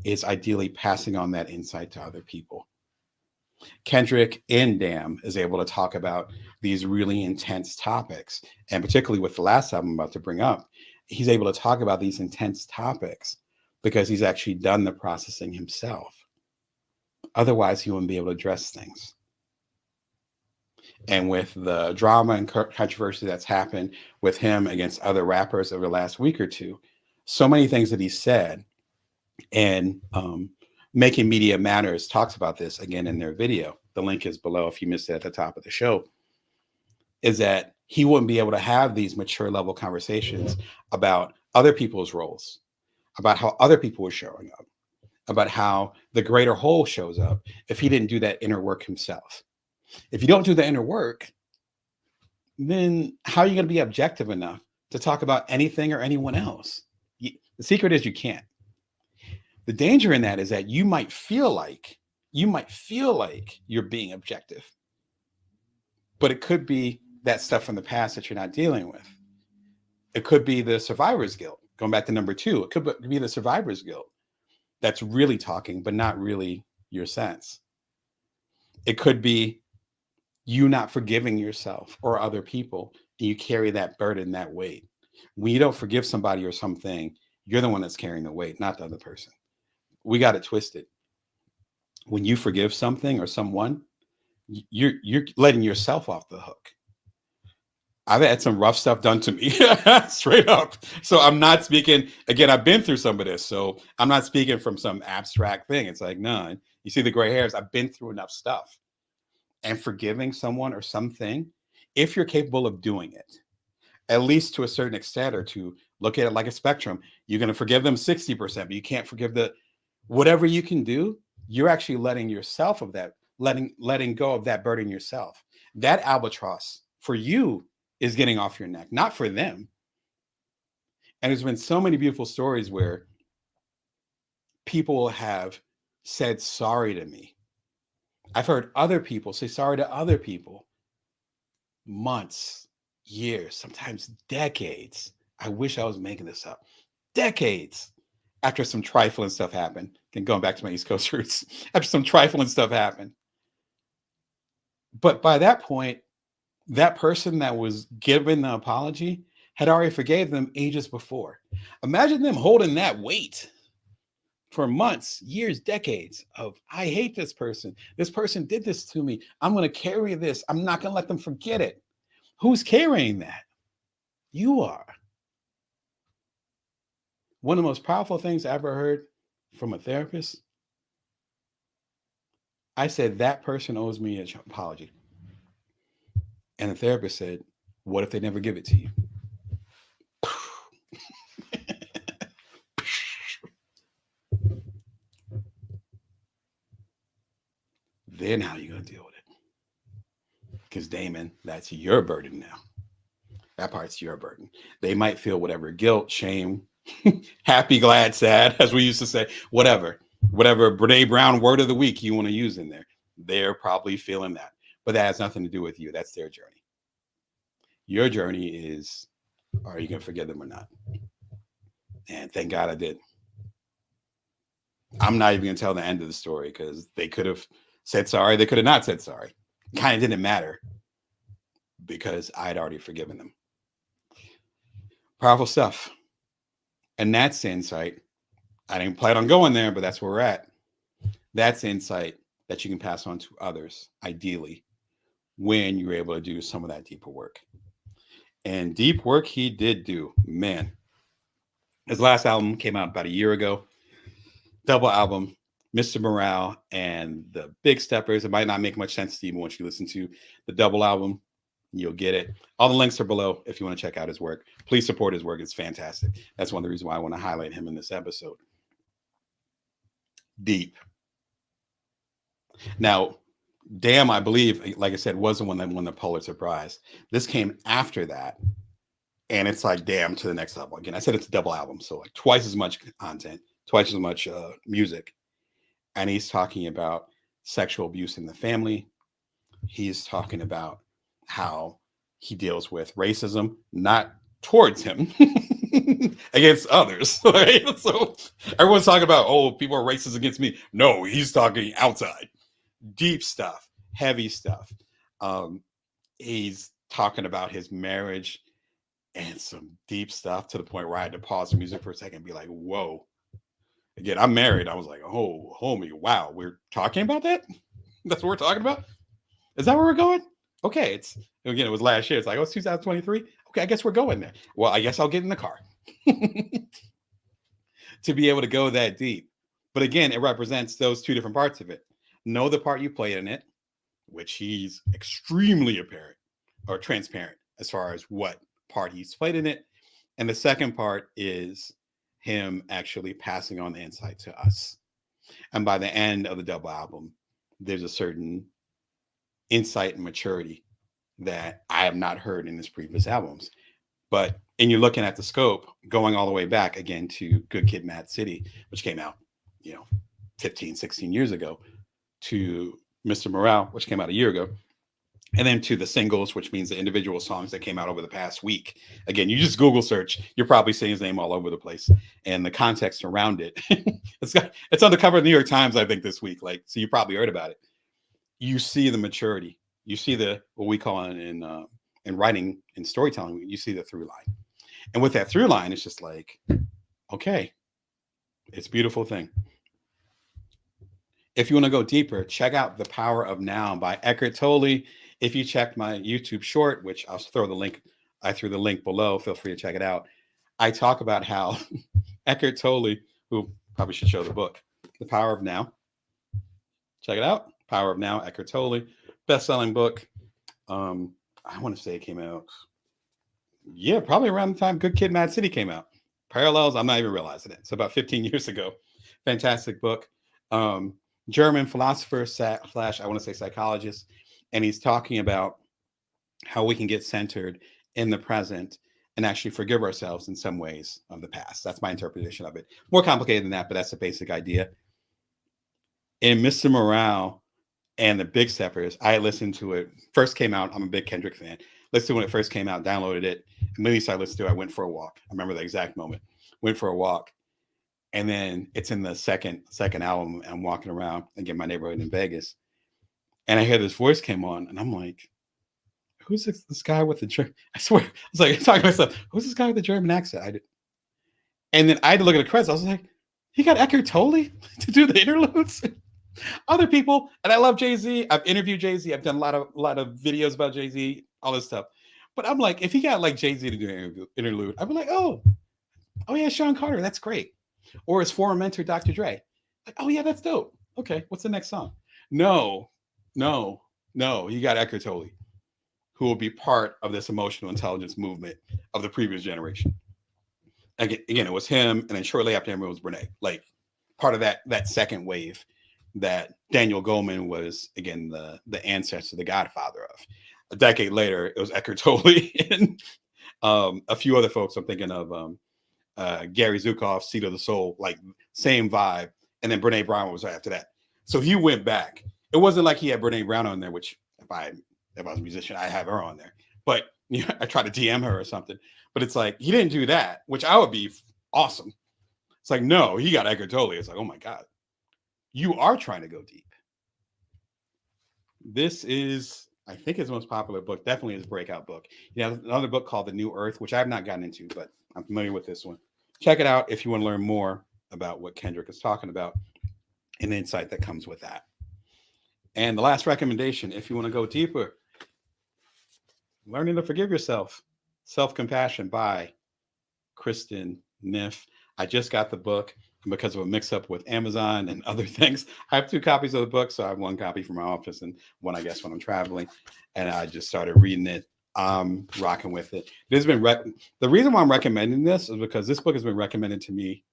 is ideally passing on that insight to other people. Kendrick in Damn is able to talk about these really intense topics. And particularly with the last album I'm about to bring up, he's able to talk about these intense topics because he's actually done the processing himself. Otherwise, he wouldn't be able to address things. And with the drama and controversy that's happened with him against other rappers over the last week or two, so many things that he said, and Making Media Matters talks about this again in their video. The link is below if you missed it at the top of the show. Is that he wouldn't be able to have these mature level conversations about other people's roles, about how other people were showing up, about how the greater whole shows up if he didn't do that inner work himself. If you don't do the inner work, then how are you going to be objective enough to talk about anything or anyone else? The secret is you can't. The danger in that is that you might feel like you're being objective, but it could be that stuff from the past that you're not dealing with. It could be the survivor's guilt. Going back to number two, it could be the survivor's guilt that's really talking, but not really your sense. It could be you not forgiving yourself or other people, and you carry that burden, that weight. When you don't forgive somebody or something, you're the one that's carrying the weight, not the other person. We got it twisted. When you forgive something or someone, you're letting yourself off the hook. I've had some rough stuff done to me, straight up. So I'm not speaking, again, I've been through some of this. So I'm not speaking from some abstract thing. It's like, no, you see the gray hairs. I've been through enough stuff. And forgiving someone or something, if you're capable of doing it, at least to a certain extent, or to look at it like a spectrum, you're going to forgive them 60%, but you can't forgive whatever you can do. You're actually letting yourself of that, letting go of that burden yourself. That albatross for you is getting off your neck, not for them. And there's been so many beautiful stories where people have said sorry to me. I've heard other people say sorry to other people months, years, sometimes decades. I wish I was making this up. Decades after some trifling stuff happened. And going back to my East Coast roots, after some trifling stuff happened. But by that point, that person that was given the apology had already forgave them ages before. Imagine them holding that weight for months, years, decades of, I hate this person. This person did this to me. I'm going to carry this. I'm not going to let them forget it. Who's carrying that? You are. One of the most powerful things I ever heard from a therapist, I said, that person owes me an apology. And the therapist said, what if they never give it to you? Then how are you going to deal with it? Because Damon, that's your burden now. That part's your burden. They might feel whatever guilt, shame, happy, glad, sad, as we used to say, whatever Brene Brown word of the week you want to use in there. They're probably feeling that. But that has nothing to do with you. That's their journey. Your journey is, are you going to forgive them or not? And thank God I did. I'm not even going to tell the end of the story because they could have said sorry. They could have not said sorry. Kind of didn't matter because I'd already forgiven them. Powerful stuff. And that's insight. I didn't plan on going there, but that's where we're at. That's insight that you can pass on to others, ideally, when you're able to do some of that deeper work. And deep work he did do. Man, His last album came out about a year ago. Double album, Mr. Morale and the Big Steppers. It might not make much sense to you once you listen to the double album. You'll get it. All the links are below if you want to check out his work. Please support his work. It's fantastic. That's one of the reasons why I want to highlight him in this episode. Deep. Now, Damn, I believe, like I said, was the one that won the Pulitzer Prize. This came after that. And it's like, damn, to the next level. Again, I said it's a double album. So like twice as much content, twice as much music. And he's talking about sexual abuse in the family. He's talking about how he deals with racism, not towards him, against others. Right? So everyone's talking about, oh, people are racist against me. No, he's talking outside. Deep stuff, heavy stuff. He's talking about his marriage and some deep stuff to the point where I had to pause the music for a second and be like, whoa. Again, I'm married. I was like, oh, homie, wow, we're talking about that? That's what we're talking about? Is that where we're going? Okay, it was last year. It's like, oh, it's 2023. Okay, I guess we're going there. Well, I guess I'll get in the car to be able to go that deep. But again, it represents those two different parts of it. Know the part you played in it, which he's extremely apparent or transparent as far as what part he's played in it. And the second part is him actually passing on the insight to us. And by the end of the double album, there's a certain insight and maturity that I have not heard in his previous albums. But and you're looking at the scope going all the way back again to Good Kid, Mad City, which came out, 15, 16 years ago, to Mr. Morale, which came out a year ago, and then to the singles, which means the individual songs that came out over the past week. Again, you just Google search, you're probably seeing his name all over the place, and the context around it. It's on the cover of the New York Times, I think, this week. So you probably heard about it. You see the maturity. You see what we call in writing and storytelling. You see the through line, and with that through line, it's just like, okay, it's a beautiful thing. If you want to go deeper, check out The Power of Now by Eckhart Tolle. If you checked my YouTube short, which I'll throw the link, I threw the link below, feel free to check it out. I talk about how Eckhart Tolle, who probably should show the book, The Power of Now. Check it out. Power of Now, Eckhart Tolle, best-selling book. I want to say it came out, probably around the time Good Kid, Mad City came out. Parallels, I'm not even realizing it. It's about 15 years ago. Fantastic book. German philosopher / I want to say psychologist, and he's talking about how we can get centered in the present and actually forgive ourselves in some ways of the past. That's my interpretation of it. More complicated than that, but that's the basic idea. In Mr. Morale and the Big Steppers, I listened to it. First came out, I'm a big Kendrick fan. Listened to it when it first came out, downloaded it. Immediately I listened to it, I went for a walk. I remember the exact moment. Went for a walk. And then it's in the second album. I'm walking around again, my neighborhood in Vegas, and I hear this voice came on, and I'm like, "Who's this guy with the German?" I swear, I was like talking to myself, "Who's this guy with the German accent?" And then I had to look at the credits. I was like, "He got Eckhart Tolle to do the interludes." Other people, and I love Jay-Z. I've interviewed Jay-Z. I've done a lot of videos about Jay-Z, all this stuff. But I'm like, if he got like Jay-Z to do an interlude, I'd be like, oh yeah, Sean Carter, that's great. Or his former mentor, Dr. Dre. Like, oh yeah, that's dope. Okay, what's the next song? No, you got Eckhart Tolle, who will be part of this emotional intelligence movement of the previous generation. Again, it was him, and then shortly after him, it was Brene. Like part of that second wave that Daniel Goleman was, again, the ancestor, the godfather of. A decade later, it was Eckhart Tolle and a few other folks. I'm thinking of Gary Zukav, Seat of the Soul, like same vibe. And then Brene Brown was after that. So he went back. It wasn't like he had Brene Brown on there, which if I was a musician, I have her on there. But I try to DM her or something. But it's like, he didn't do that, which I would be awesome. It's like, no, he got Eckhart Tolle. It's like, oh my God, you are trying to go deep. This is, I think, his most popular book, definitely his breakout book. He has another book called The New Earth, which I have not gotten into, but I'm familiar with this one. Check it out if you want to learn more about what Kendrick is talking about and the insight that comes with that. And the last recommendation, if you want to go deeper, Learning to Forgive Yourself, Self-Compassion by Kristen Neff. I just got the book, and because of a mix up with Amazon and other things, I have two copies of the book. So I have one copy for my office and one, I guess, when I'm traveling. And I just started reading it. I'm rocking with it. This has been the reason why I'm recommending this is because this book has been recommended to me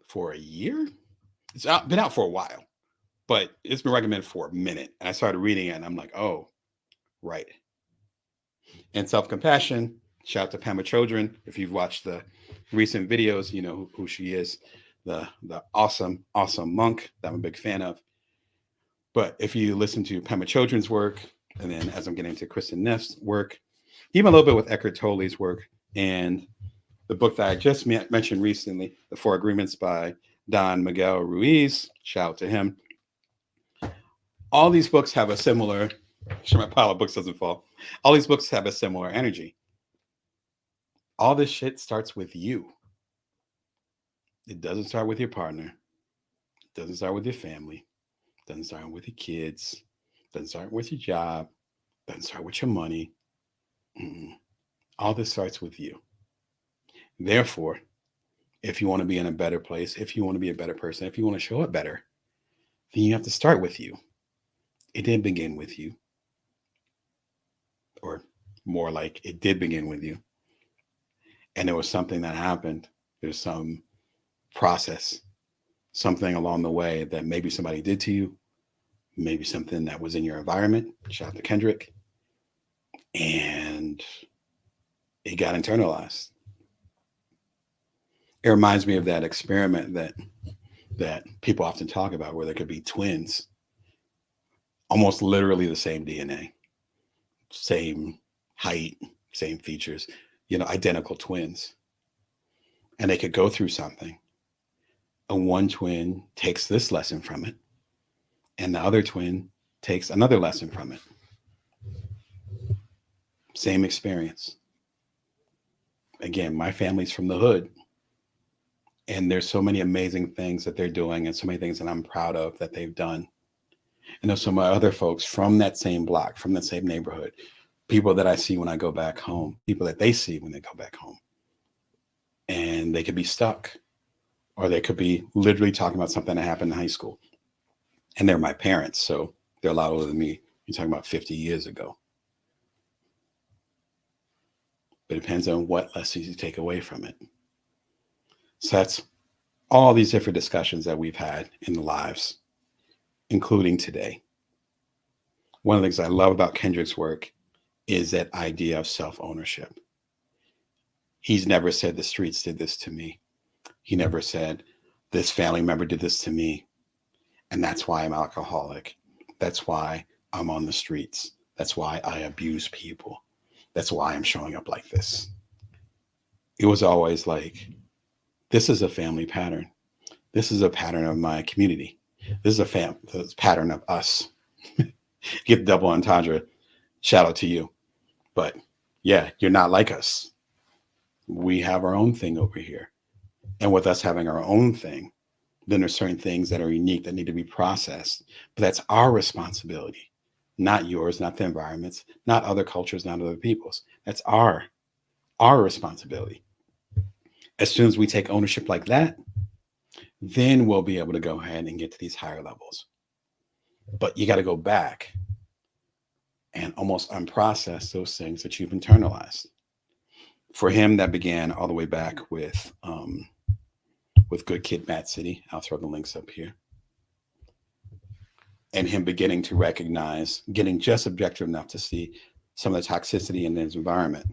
for a year. Been out for a while, but it's been recommended for a minute. And I started reading it, and I'm like, oh, right. And self compassion. Shout out to Pamela Children. If you've watched the recent videos, you know who she is. The awesome monk that I'm a big fan of. But if you listen to Pamela Children's work, and then as I'm getting into Kristen Neff's work, even a little bit with Eckhart Tolle's work, and the book that I just mentioned recently, The Four Agreements by Don Miguel Ruiz, shout out to him. All these books have a similar, sure my pile of books doesn't fall. All these books have a similar energy. All this shit starts with you. It doesn't start with your partner. It doesn't start with your family. It doesn't start with your kids. It doesn't start with your job. It doesn't start with your money. Mm-mm. All this starts with you. Therefore, if you want to be in a better place, if you want to be a better person, if you want to show up better, then you have to start with you. It didn't begin with you. Or more like it did begin with you. And there was something that happened. There's some process, something along the way that maybe somebody did to you, maybe something that was in your environment. Shout out to Kendrick. And it got internalized. It reminds me of that experiment that people often talk about where there could be twins, almost literally the same DNA, same height, same features, identical twins. And they could go through something. And one twin takes this lesson from it, and the other twin takes another lesson from it. Same experience. Again, my family's from the hood, and there's so many amazing things that they're doing and so many things that I'm proud of that they've done. And there's some other folks from that same block, from that same neighborhood, people that I see when I go back home, people that they see when they go back home. And they could be stuck, or they could be literally talking about something that happened in high school. And they're my parents, so they're a lot older than me. You're talking about 50 years ago. But it depends on what lessons you take away from it. So that's all these different discussions that we've had in the lives, including today. One of the things I love about Kendrick's work is that idea of self-ownership. He's never said the streets did this to me. He never said this family member did this to me, and that's why I'm alcoholic. That's why I'm on the streets. That's why I abuse people. That's why I'm showing up like this. It was always like, this is a family pattern. This is a pattern of my community. This is a pattern of us. Get double entendre. Shout out to you. But yeah, you're not like us. We have our own thing over here. And with us having our own thing, then there's certain things that are unique that need to be processed. But that's our responsibility, not yours, not the environment's, not other cultures, not other people's. That's our responsibility. As soon as we take ownership like that, then we'll be able to go ahead and get to these higher levels. But you got to go back and almost unprocess those things that you've internalized. For him, that began all the way back with Good Kid, Mad City. I'll throw the links up here. And him beginning to recognize, getting just objective enough to see some of the toxicity in his environment.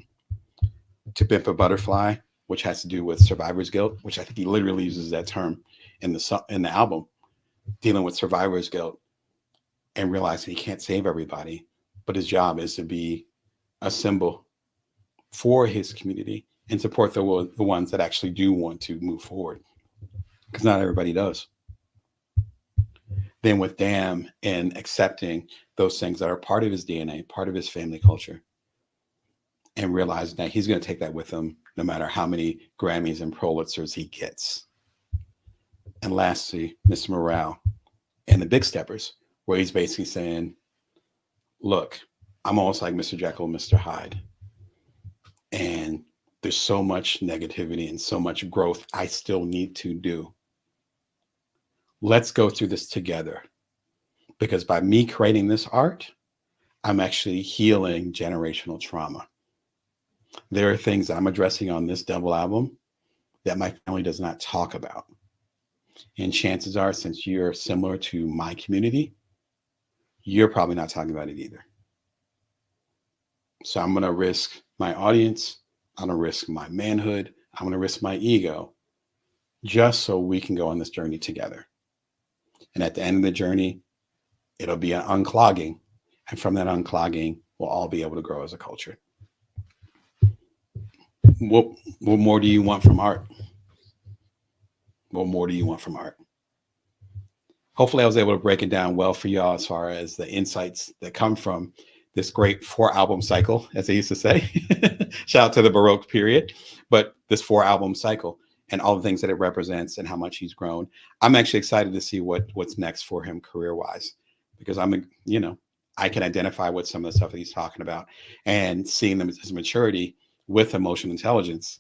To Pimp a Butterfly, which has to do with survivor's guilt, which I think he literally uses that term in the album, dealing with survivor's guilt and realizing he can't save everybody, but his job is to be a symbol for his community and support the ones that actually do want to move forward, because not everybody does. Then with Damn and accepting those things that are part of his DNA, part of his family culture, and realizing that he's going to take that with him no matter how many Grammys and Pulitzers he gets. And lastly, Mr. Morale and the Big Steppers, where he's basically saying, look, I'm almost like Mr. Jekyll and Mr. Hyde. And there's so much negativity and so much growth I still need to do. Let's go through this together, because by me creating this art, I'm actually healing generational trauma. There are things that I'm addressing on this double album that my family does not talk about. And chances are, since you're similar to my community, you're probably not talking about it either. So I'm going to risk my audience. I'm going to risk my manhood. I'm going to risk my ego just so we can go on this journey together. And at the end of the journey, it'll be an unclogging. And from that unclogging, we'll all be able to grow as a culture. What more do you want from art? What more do you want from art? Hopefully I was able to break it down well for y'all as far as the insights that come from this great 4-album cycle, as they used to say. Shout out to the Baroque period, but this 4-album cycle and all the things that it represents and how much he's grown. I'm actually excited to see what's next for him career-wise, because I can identify with some of the stuff that he's talking about, and seeing them his maturity with emotional intelligence.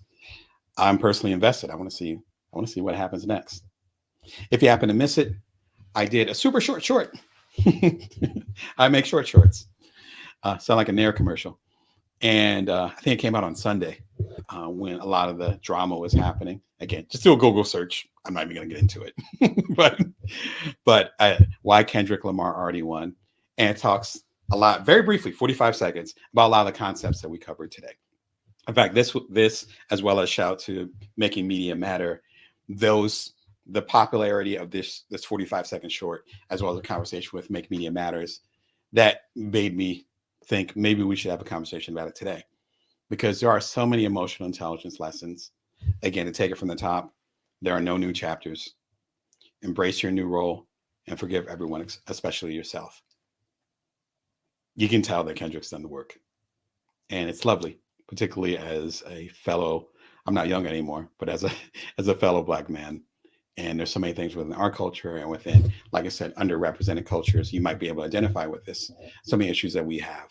I'm personally invested. I want to see what happens next. If you happen to miss it, I did a super short. I make shorts. Sound like a Nair commercial. And I think it came out on Sunday when a lot of the drama was happening. Again, just do a Google search. I'm not even going to get into it. but why Kendrick Lamar already won. And it talks a lot, very briefly, 45 seconds, about a lot of the concepts that we covered today. In fact, this as well as shout to Making Media Matter, the popularity of this 45-second short, as well as a conversation with Make Media Matters, that made me think maybe we should have a conversation about it today, because there are so many emotional intelligence lessons. Again, to take it from the top, there are no new chapters. Embrace your new role and forgive everyone, especially yourself. You can tell that Kendrick's done the work, and it's lovely, particularly as a fellow, I'm not young anymore, but as a fellow Black man. And there's so many things within our culture and within, like I said, underrepresented cultures, you might be able to identify with this, so many issues that we have.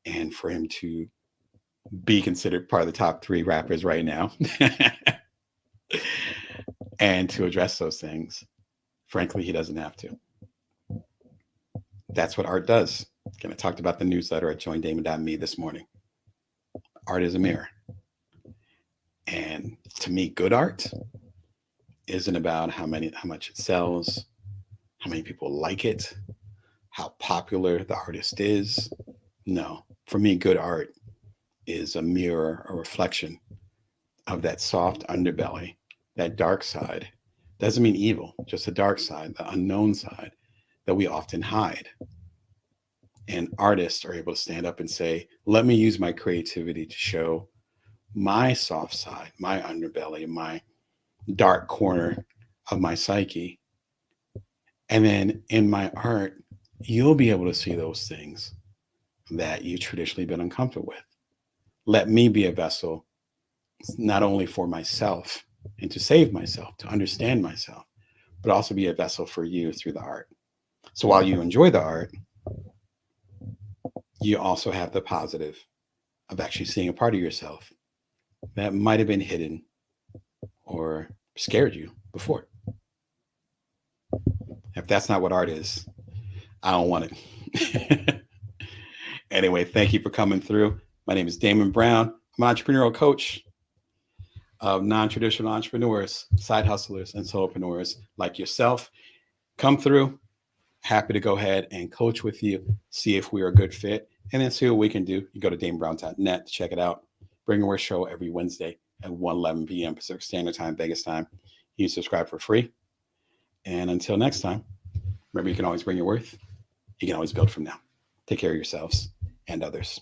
And for him to be considered part of the top 3 rappers right now and to address those things, frankly, he doesn't have to. That's what art does. Again, I talked about the newsletter at joindamon.me this morning. Art is a mirror. And to me, good art isn't about how much it sells, how many people like it, how popular the artist is. No, for me, good art is a mirror, a reflection of that soft underbelly, that dark side. Doesn't mean evil, just the dark side, the unknown side that we often hide. And artists are able to stand up and say, let me use my creativity to show my soft side, my underbelly, my dark corner of my psyche. And then in my art, you'll be able to see those things that you've traditionally been uncomfortable with. Let me be a vessel, not only for myself and to save myself, to understand myself, but also be a vessel for you through the art. So while you enjoy the art, you also have the positive of actually seeing a part of yourself that might have been hidden or scared you before. If that's not what art is, I don't want it. Anyway, thank you for coming through. My name is Damon Brown. I'm an entrepreneurial coach of non-traditional entrepreneurs, side hustlers, and solopreneurs like yourself. Come through. Happy to go ahead and coach with you, see if we are a good fit, and then see what we can do. You go to damonbrown.net to check it out. Bring Your Worth show every Wednesday at 1:11 p.m. Pacific Standard Time, Vegas time. You subscribe for free. And until next time, remember, you can always bring your worth. You can always build from now. Take care of yourselves and others.